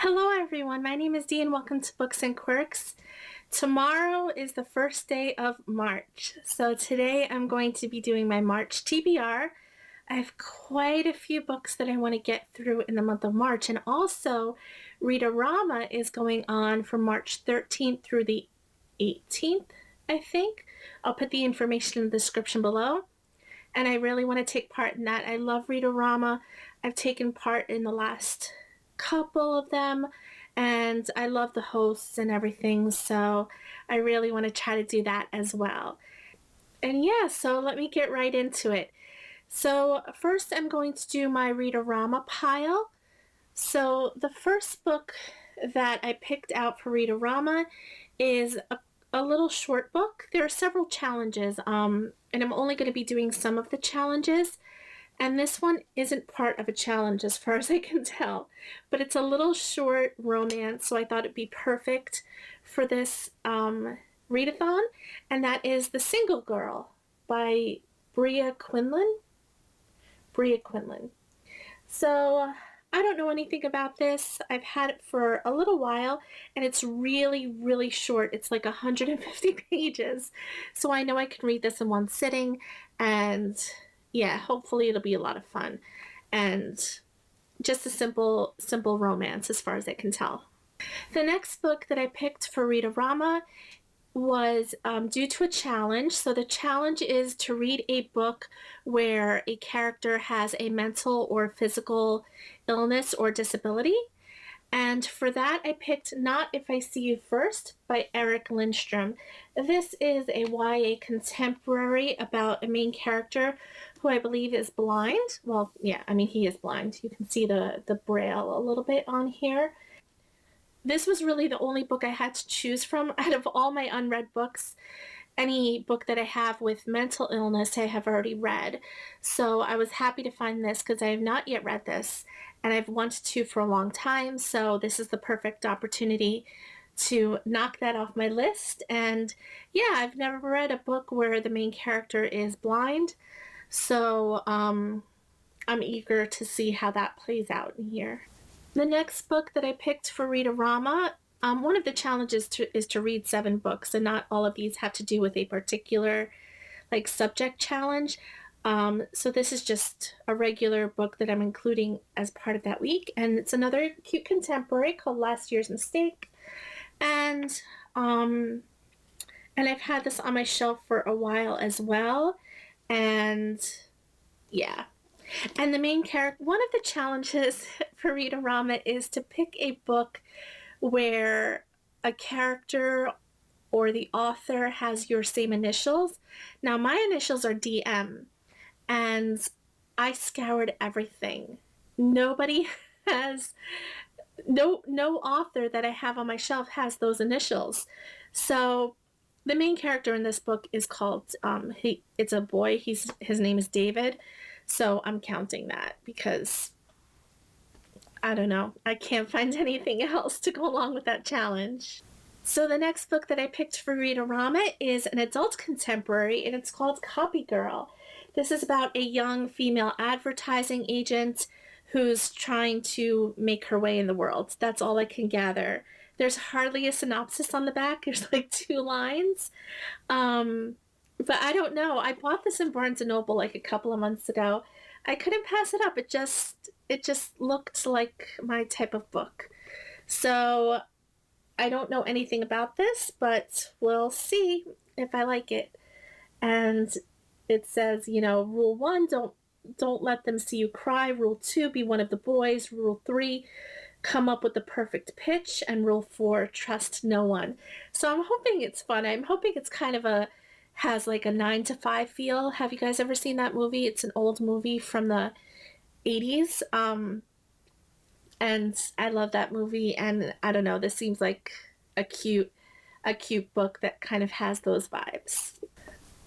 Hello everyone, my name is Dee and welcome to Books and Quirks. Tomorrow is the first day of March, so today I'm going to be doing my March TBR. I have quite a few books that I want to get through in the month of March, and also Read-O-Rama is going on from March 13th through the 18th, I think. I'll put the information in the description below, and I really want to take part in that. I love Read-O-Rama. I've taken part in the last couple of them, and I love the hosts and everything, so I really want to try to do that as well. And yeah, so let me get right into it. So first I'm going to do my Read-O-Rama pile. So the first book that I picked out for Read-O-Rama is a little short book. There are several challenges, and I'm only going to be doing some of the challenges. And this one isn't part of a challenge as far as I can tell, but it's a little short romance, so I thought it'd be perfect for this readathon, and that is The Single Girl by Bria Quinlan. So I don't know anything about this. I've had it for a little while, and it's really, really short. It's like 150 pages, so I know I can read this in one sitting, and yeah, hopefully it'll be a lot of fun and just a simple romance as far as I can tell. The next book that I picked for Read-O-Rama was due to a challenge. So the challenge is to read a book where a character has a mental or physical illness or disability. And for that, I picked Not If I See You First by Eric Lindstrom. This is a YA contemporary about a main character who I believe is blind. Well, yeah, I mean, he is blind. You can see the braille a little bit on here. This was really the only book I had to choose from out of all my unread books. Any book that I have with mental illness I have already read. So I was happy to find this because I have not yet read this, and I've wanted to for a long time, so this is the perfect opportunity to knock that off my list. And yeah, I've never read a book where the main character is blind, so I'm eager to see how that plays out in here. The next book that I picked for Read-O-Rama, one of the challenges is to read 7 books, and not all of these have to do with a particular subject challenge. So this is just a regular book that I'm including as part of that week, and it's another cute contemporary called Last Year's Mistake. And I've had this on my shelf for a while as well, and yeah. And the main character, one of the challenges for Read-O-Rama is to pick a book where a character or the author has your same initials. Now, my initials are DM, and I scoured everything. Nobody has, no author that I have on my shelf has those initials. So the main character in this book is called, it's a boy, his name is David. So I'm counting that because, I don't know, I can't find anything else to go along with that challenge. So the next book that I picked for Read-O-Rama is an adult contemporary, and it's called Copy Girl. This is about a young female advertising agent who's trying to make her way in the world. That's all I can gather. There's hardly a synopsis on the back. There's like 2 lines. But I don't know. I bought this in Barnes & Noble like a couple of months ago. I couldn't pass it up. It just looked like my type of book. So I don't know anything about this, but we'll see if I like it. And it says, Rule 1, don't let them see you cry. Rule 2, be one of the boys. Rule 3, come up with the perfect pitch. And Rule 4, trust no one. So I'm hoping it's fun. I'm hoping it's kind of has like a 9 to 5 feel. Have you guys ever seen that movie? It's an old movie from the 80s. And I love that movie, and I don't know, this seems like a cute book that kind of has those vibes.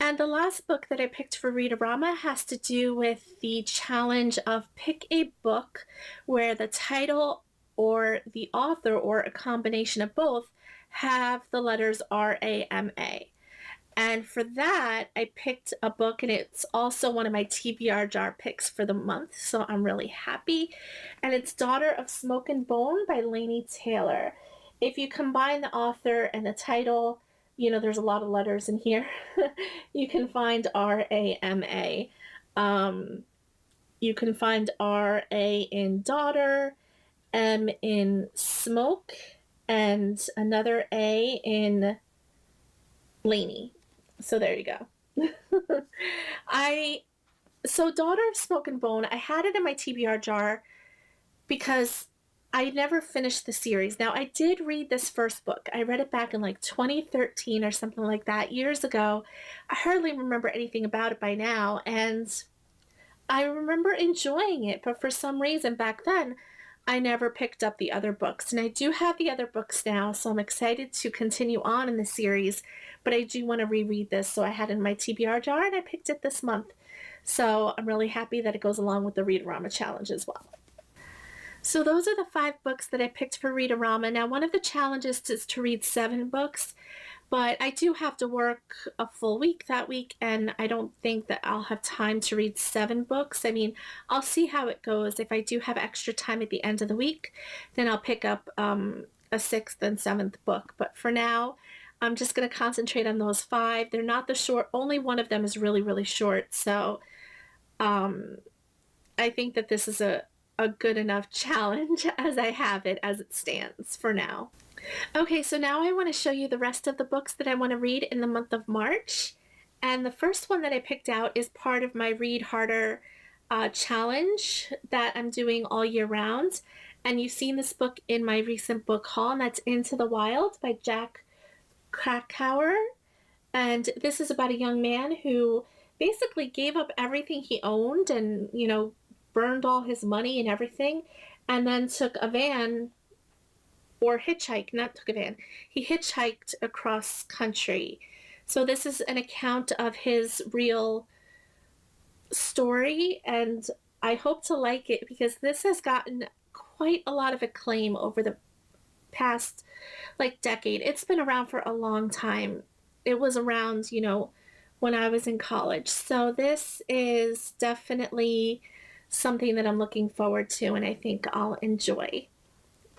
And the last book that I picked for Read-O-Rama has to do with the challenge of pick a book where the title or the author or a combination of both have the letters R-A-M-A. And for that, I picked a book, and it's also one of my TBR jar picks for the month, so I'm really happy. And it's Daughter of Smoke and Bone by Laini Taylor. If you combine the author and the title, you know, there's a lot of letters in here. You can find R-A-M-A. You can find R-A in daughter, M in smoke, and another A in Laini. So there you go. Daughter of Smoke and Bone, I had it in my TBR jar because I never finished the series. Now, I did read this first book. I read it back in like 2013 or something like that, years ago. I hardly remember anything about it by now, and I remember enjoying it, but for some reason back then, I never picked up the other books. And I do have the other books now, so I'm excited to continue on in the series, but I do want to reread this, so I had it in my TBR jar, and I picked it this month. So I'm really happy that it goes along with the Read-O-Rama challenge as well. So those are the 5 books that I picked for Read-O-Rama. Now, one of the challenges is to read 7 books, but I do have to work a full week that week, and I don't think that I'll have time to read 7 books. I mean, I'll see how it goes. If I do have extra time at the end of the week, then I'll pick up a 6th and 7th book. But for now, I'm just going to concentrate on those 5. They're not the short. Only one of them is really, really short. So I think that this is a good enough challenge as I have it as it stands for now. Okay, so now I want to show you the rest of the books that I want to read in the month of March. And the first one that I picked out is part of my Read Harder challenge that I'm doing all year round. And you've seen this book in my recent book haul, and that's Into the Wild by Jack Krakauer. And this is about a young man who basically gave up everything he owned and, you know, burned all his money and everything, and then took a van, or hitchhiked, not took a van. He hitchhiked across country. So this is an account of his real story, and I hope to like it because this has gotten quite a lot of acclaim over the past like decade. It's been around for a long time. It was around, you know, when I was in college. So this is definitely something that I'm looking forward to, and I think I'll enjoy.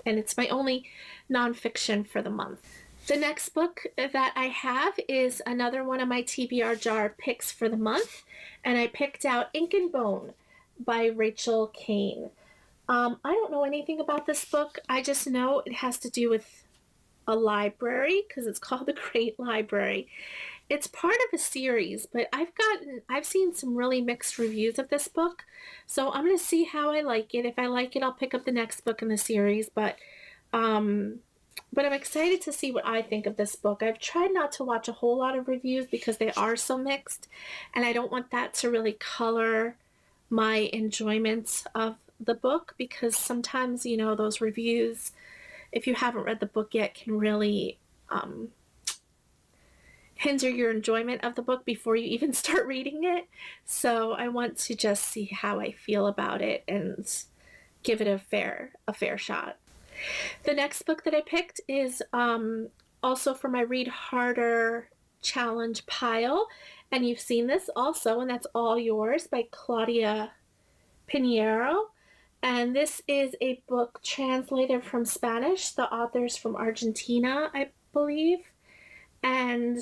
And it's my only nonfiction for the month. The next book that I have is another one of my TBR jar picks for the month, and I picked out Incan Bone by Rachel Kane. I don't know anything about this book. I just know it has to do with a library because it's called The Great Library. It's part of a series, but I've seen some really mixed reviews of this book, so I'm going to see how I like it. If I like it, I'll pick up the next book in the series, but I'm excited to see what I think of this book. I've tried not to watch a whole lot of reviews because they are so mixed, and I don't want that to really color my enjoyment of the book, because sometimes, you know, those reviews, if you haven't read the book yet, can really hinder your enjoyment of the book before you even start reading it. So I want to just see how I feel about it and give it a fair shot. The next book that I picked is also for my Read Harder challenge pile, and you've seen this also, and that's All Yours by Claudia Pinheiro. And this is a book translated from Spanish. The author's from Argentina, I believe. And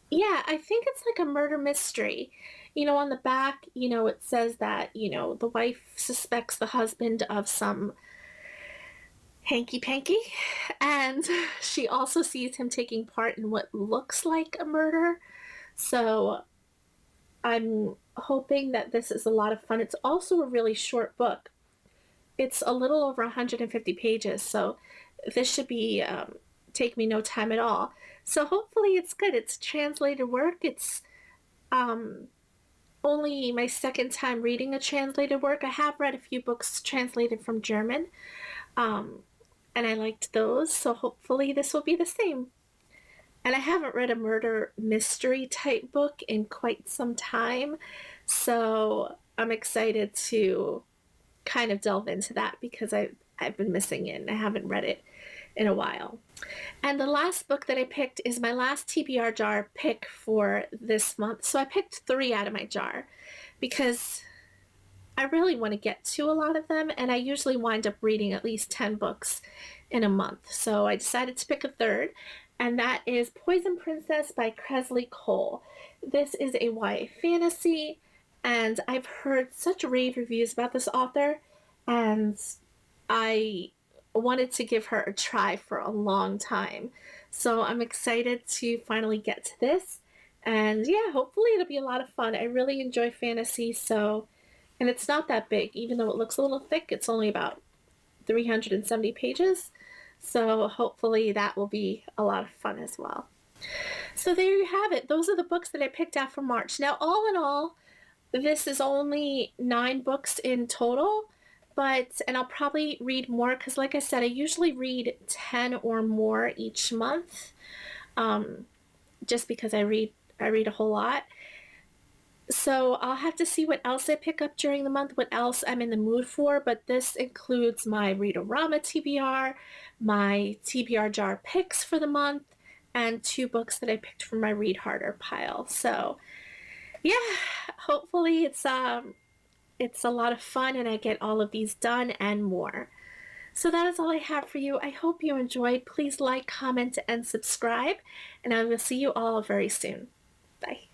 yeah, I think it's like a murder mystery. You know, on the back, you know, it says that, you know, the wife suspects the husband of some hanky-panky, and she also sees him taking part in what looks like a murder. So I'm hoping that this is a lot of fun. It's also a really short book. It's a little over 150 pages, so this should be take me no time at all. So hopefully it's good. It's translated work. It's only my second time reading a translated work. I have read a few books translated from German, and I liked those, so hopefully this will be the same. And I haven't read a murder mystery type book in quite some time, so I'm excited to kind of delve into that because I've been missing it and I haven't read it in a while. And the last book that I picked is my last TBR jar pick for this month. So I picked 3 out of my jar because I really want to get to a lot of them, and I usually wind up reading at least 10 books in a month. So I decided to pick a third, and that is Poison Princess by Kresley Cole. This is a YA fantasy, and I've heard such rave reviews about this author, and I wanted to give her a try for a long time. So I'm excited to finally get to this. And yeah, hopefully it'll be a lot of fun. I really enjoy fantasy, so, and it's not that big, even though it looks a little thick. It's only about 370 pages. So hopefully that will be a lot of fun as well. So there you have it. Those are the books that I picked out for March. Now, all in all, this is only 9 books in total, and I'll probably read more because, like I said, I usually read 10 or more each month, just because I read a whole lot. So I'll have to see what else I pick up during the month, what else I'm in the mood for, but this includes my Read-O-Rama TBR, my TBR jar picks for the month, and 2 books that I picked from my Read Harder pile. So yeah, hopefully it's a lot of fun and I get all of these done and more. So that is all I have for you. I hope you enjoyed. Please like, comment, and subscribe, and I will see you all very soon. Bye.